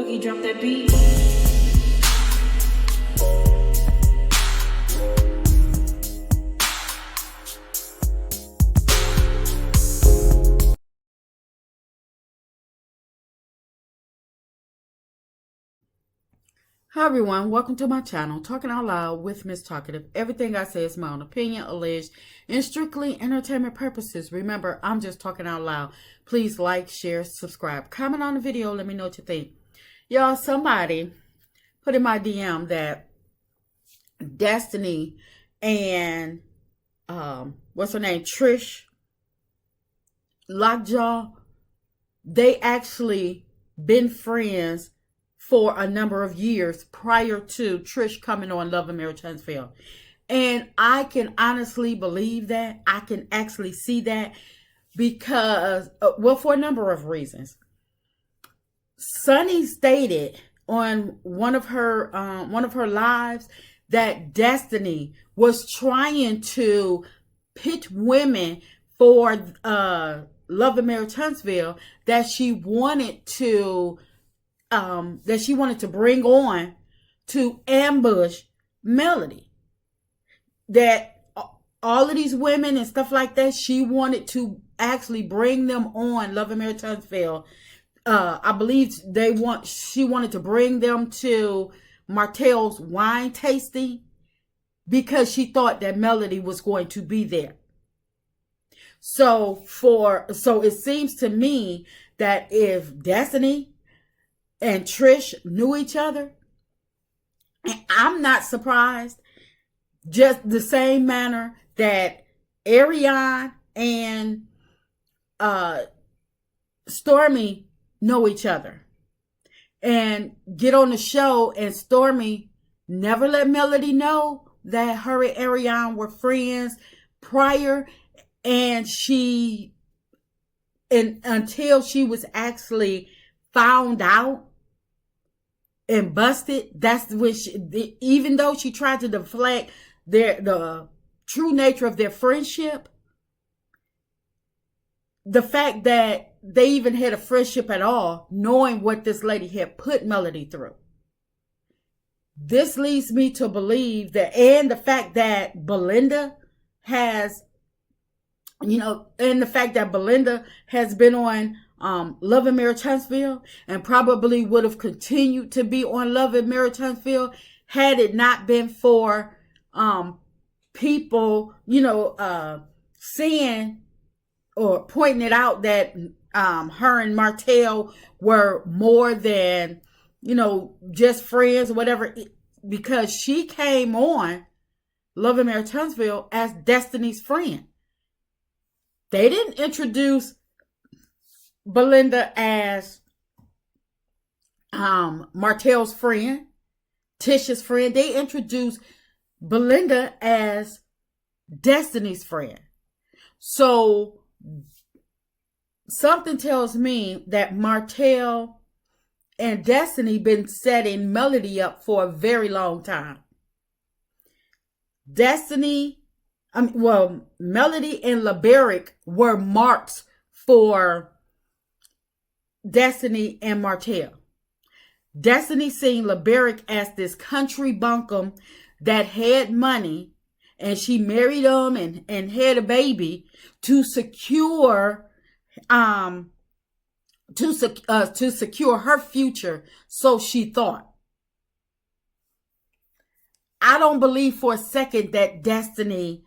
Boogie, drop that beat. Hi everyone, welcome to my channel, Talking Out Loud with Miss Talkative. Everything I say is my own opinion, alleged, and strictly entertainment purposes. Remember, I'm just talking out loud. Please like, share, subscribe, comment on the video, let me know what you think. Y'all, somebody put in my DM that Destiny and, what's her name, Trish, Lockjaw, they actually been friends for a number of years prior to Trish coming on Love and Marriage Huntsville. And I can honestly believe that. I can actually see that because, well, for a number of reasons. Sunny stated on one of her lives that Destiny was trying to pit women for Love and Marriage Huntsville that she wanted to bring on to ambush Melody. That all of these women and stuff like that, she wanted to actually bring them on Love and Marriage Huntsville. I believe she wanted to bring them to Martell's wine tasting because she thought that Melody was going to be there. So it seems to me that if Destiny and Trish knew each other, and I'm not surprised, just the same manner that Ariane and Stormy know each other and get on the show, and Stormy never let Melody know that her and Ariane were friends prior, and until she was actually found out and busted, that's when even though she tried to deflect the true nature of their friendship, the fact that they even had a friendship at all, knowing what this lady had put Melody through. This leads me to believe that, and the fact that Belinda has, and the fact that Belinda has been on Love and Marriage Huntsville and probably would have continued to be on Love and Marriage Huntsville had it not been for people, seeing or pointing it out that her and Martell were more than, just friends or whatever, because she came on Love and Marriage Huntsville as Destiny's friend. They didn't introduce Belinda as Martell's friend, Tish's friend. They introduced Belinda as Destiny's friend. So something tells me that Martell and Destiny been setting Melody up for a very long time. Melody and LABBERRICK were marks for Destiny and Martell. Destiny seen LABBERRICK as this country bunkum that had money, and she married him and had a baby to secure her future, so she thought. I don't believe for a second that Destiny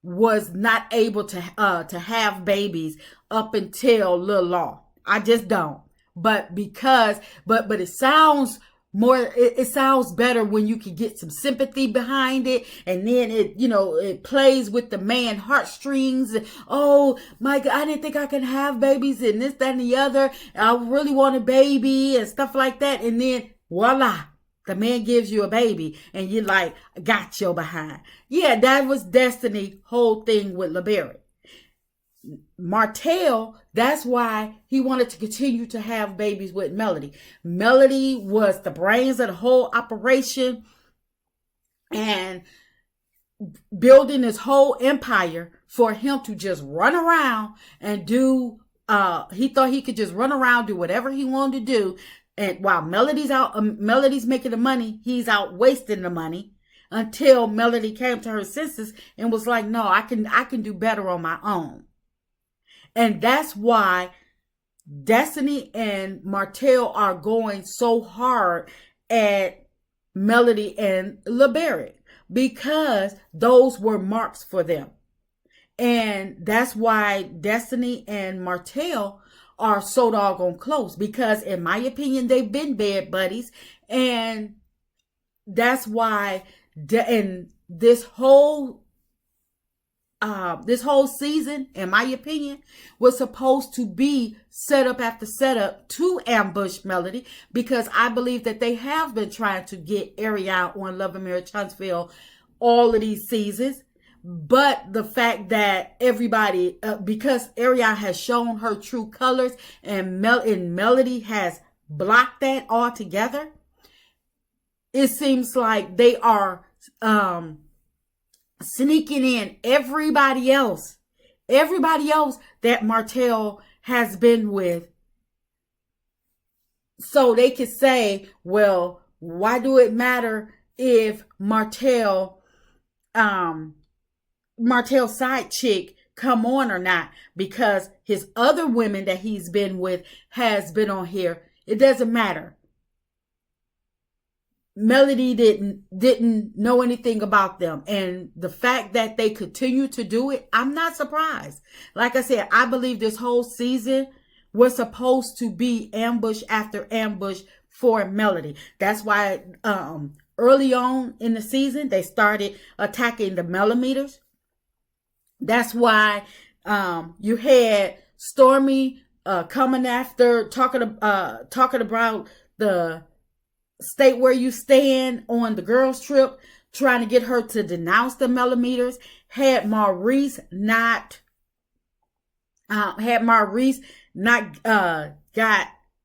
was not able to have babies up until Lil Law. I just don't. But it sounds more, it sounds better when you can get some sympathy behind it, and then it plays with the man heartstrings. Oh my God, I didn't think I could have babies and this, that, and the other. I really want a baby and stuff like that. And then voila, the man gives you a baby and you're like, got your behind. Yeah, that was Destiny whole thing with LABBERRICK. Martell, that's why he wanted to continue to have babies with Melody. Melody was the brains of the whole operation and building this whole empire for him to just run around and do, he thought he could just run around, do whatever he wanted to do And while Melody's making the money, he's out wasting the money until Melody came to her senses and was like, no, I can do better on my own. And that's why Destiny and Martell are going so hard at Melody and LABBERRICK, because those were marks for them. And that's why Destiny and Martell are so doggone close, because in my opinion, they've been bed buddies. And that's why and this whole season, in my opinion, was supposed to be setup after setup to ambush Melody, because I believe that they have been trying to get Ariana on Love and Marriage Huntsville all of these seasons. But the fact that everybody, because Ariana has shown her true colors and Melody has blocked that altogether, it seems like they are sneaking in everybody else that Martell has been with, so they could say, well, why do it matter if Martell's side chick come on or not, because his other women that he's been with has been on here. It doesn't matter. Melody didn't know anything about them. And the fact that they continue to do it, I'm not surprised. Like I said, I believe this whole season was supposed to be ambush after ambush for Melody. That's why early on in the season, they started attacking the millimeters. That's why you had Stormy coming after, talking about the state where you stand on the girls trip, trying to get her to denounce the millimeters. Had Maurice not got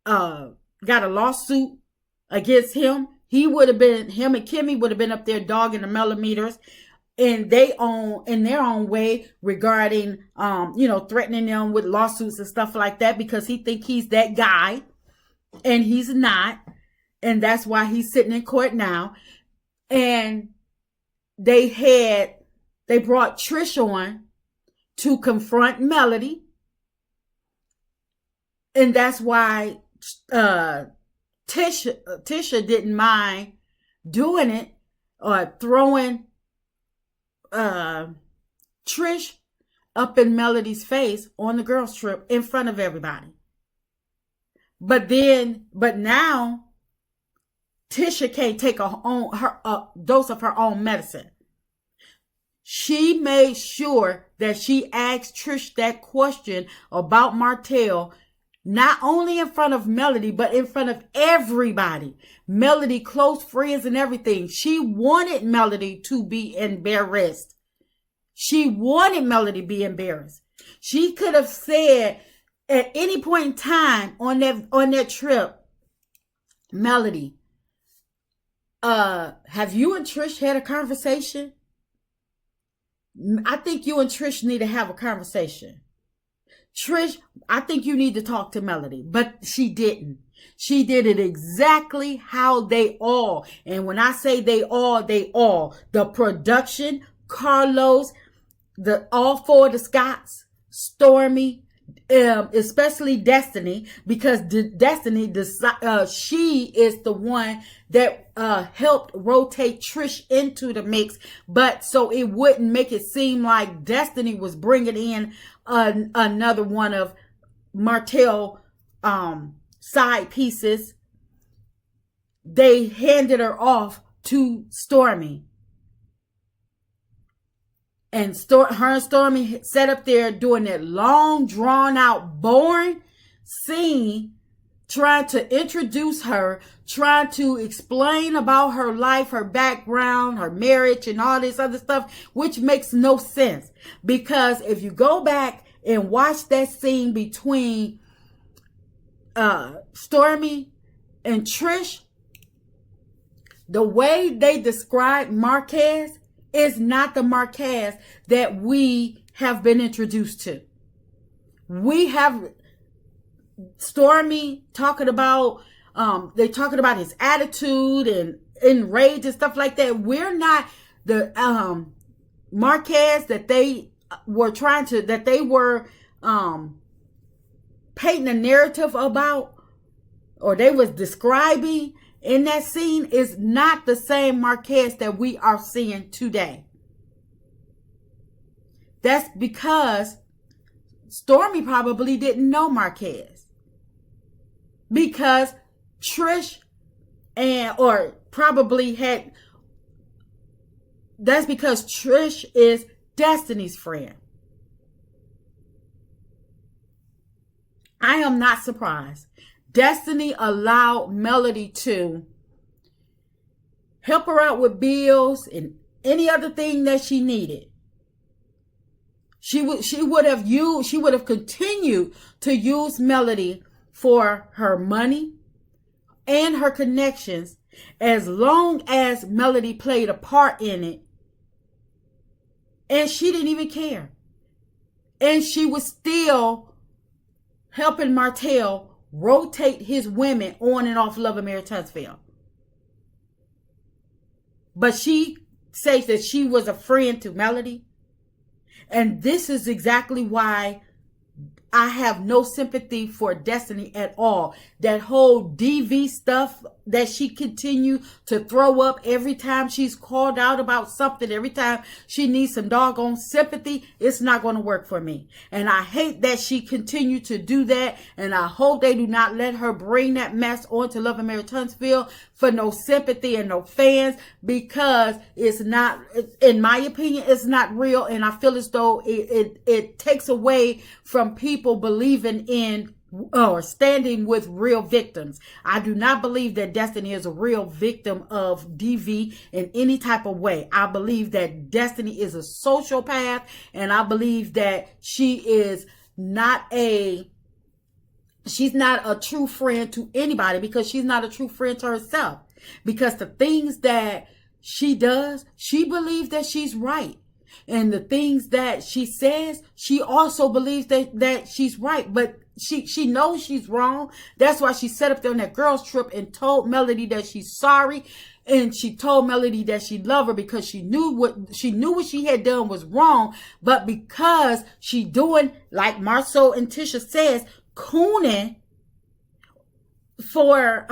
a lawsuit against him, him and Kimmy would have been up there dogging the millimeters in their own way, regarding threatening them with lawsuits and stuff like that, because he think he's that guy and he's not. And that's why he's sitting in court now. And they brought Trish on to confront Melody. And that's why Tisha didn't mind doing it, or throwing Trish up in Melody's face on the girls trip in front of everybody. But now Tisha can't take a dose of her own medicine. She made sure that she asked Trish that question about Martell, not only in front of Melody, but in front of everybody. Melody, close friends and everything. She wanted Melody to be embarrassed. She wanted Melody to be embarrassed. She could have said at any point in time on that trip, Melody, have you and Trish had a conversation? I think you and Trish need to have a conversation. Trish, I think you need to talk to Melody. But she didn't. She did it exactly how they all. And when I say they all, the production, Carlos, all four of the Scotts, Stormy, especially Destiny, because Destiny, she is the one that helped rotate Trish into the mix, but so it wouldn't make it seem like Destiny was bringing in another one of Martell side pieces. They handed her off to Stormy. And her and Stormy sat up there doing that long, drawn out, boring scene, trying to introduce her, trying to explain about her life, her background, her marriage, and all this other stuff, which makes no sense. Because if you go back and watch that scene between Stormy and Trish, the way they describe Marquez is not the Marquez that we have been introduced to. We have Stormy talking about they talking about his attitude and enraged and stuff like that. We're not the Marquez that they were painting a narrative about, or they was describing in that scene, is not the same Marquez that we are seeing today. That's because Stormy probably didn't know Marquez, because Trish that's because Trish is Destiny's friend. I am not surprised. Destiny allowed Melody to help her out with bills and any other thing that she needed. She would have continued to use Melody for her money and her connections, as long as Melody played a part in it. And she didn't even care. And she was still helping Martell rotate his women on and off Love and Marriage Huntsville. But she says that she was a friend to Melody. And this is exactly why I have no sympathy for Destiny at all. That whole DV stuff that she continued to throw up every time she's called out about something, every time she needs some doggone sympathy, it's not going to work for me. And I hate that she continued to do that. And I hope they do not let her bring that mess onto Love and Marriage Huntsville for no sympathy and no fans, because it's not, in my opinion, it's not real. And I feel as though it takes away from people believing in or standing with real victims. I do not believe that Destiny is a real victim of DV in any type of way. I believe that Destiny is a sociopath, and I believe that she's not a true friend to anybody, because she's not a true friend to herself. Because the things that she does, she believes that she's right. And the things that she says, she also believes that she's right. But she knows she's wrong. That's why she set up there on that girls trip and told Melody that she's sorry. And she told Melody that she loved her, because she knew what she had done was wrong. But because she doing, like Marceau and Tisha says, cooning for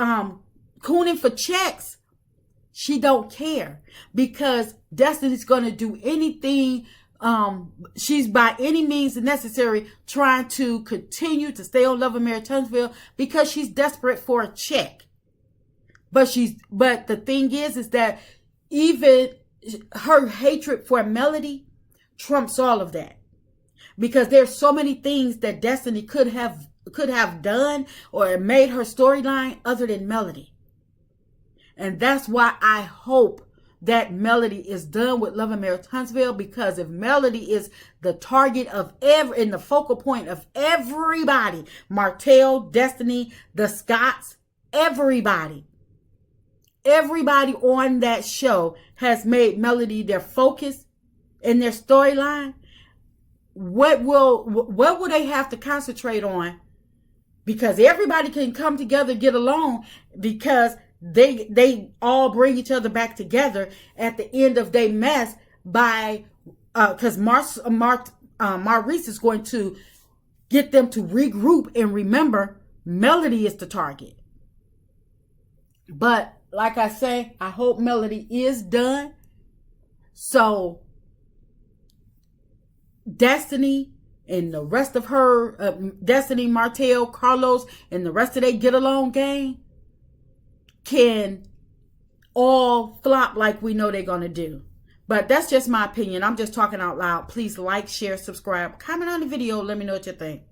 checks, she don't care, because Destiny's going to do anything. She's by any means necessary trying to continue to stay on Love and Marriage Huntsville, because she's desperate for a check. But the thing is that even her hatred for Melody trumps all of that, because there's so many things that Destiny could have done or made her storyline other than Melody. And that's why I hope that Melody is done with Love and Marriage Huntsville, because if Melody is the target of in the focal point of everybody, Martell, Destiny, the Scotts, everybody on that show has made Melody their focus in their storyline, what will they have to concentrate on? Because everybody can come together, get along, because they all bring each other back together at the end of their mess by because Maurice is going to get them to regroup and remember Melody is the target. But like I say, I hope Melody is done, so Destiny and the rest of her Destiny, Martell, Carlos, and the rest of their get along gang can all flop like we know they're going to do. But that's just my opinion. I'm just talking out loud. Please like, share, subscribe, comment on the video. Let me know what you think.